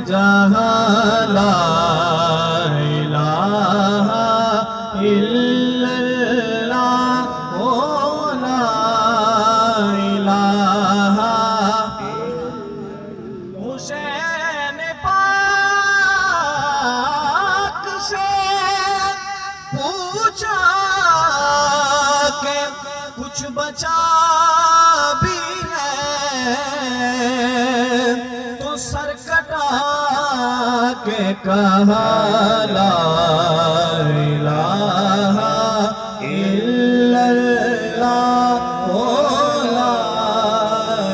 جہاں لا الہ الا اللہ او لا الہ حسین پاک سے پوچھا کہ کچھ بچا بھی ہے تو سر کٹا کے کہا لا الہ الا اللہ او لا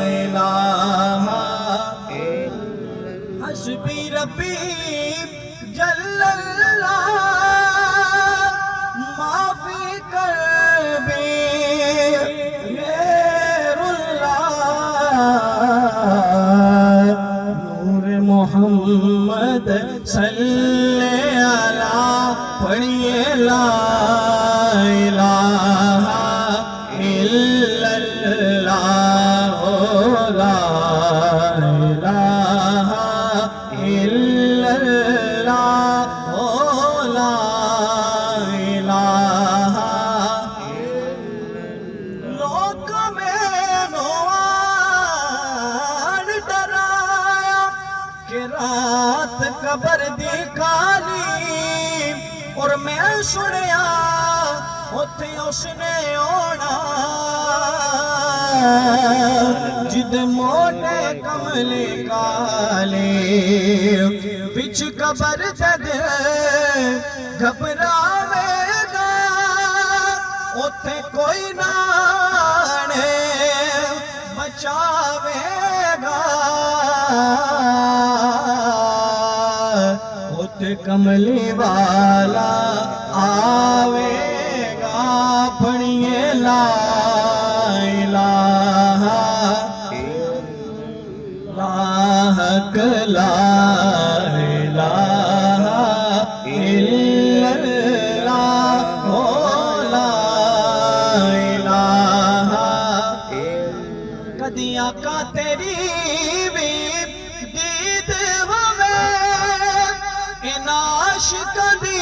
الہ حسبی ربی جل اللہ معافی کربی غیر اللہ نور محمد صلی علی پڑھئے لا الہ الا اللہ لا الہ الا اللہ لا الہ لوک میں نوان ڈرایا کہ رات قبر دی کالی اور میں سنیا اتھے اس نے اونا جد موٹے کملے کالے بچ قبر جد گھبراوے گا اتھے کوئی نانے بچاوے گا اتھے کملی والا آوے گا پڑھئے لا الہ حق لا الہ الا اللہ لا الہ کدی آقا تیری بھی دید ہوئے ان عاشقاں دی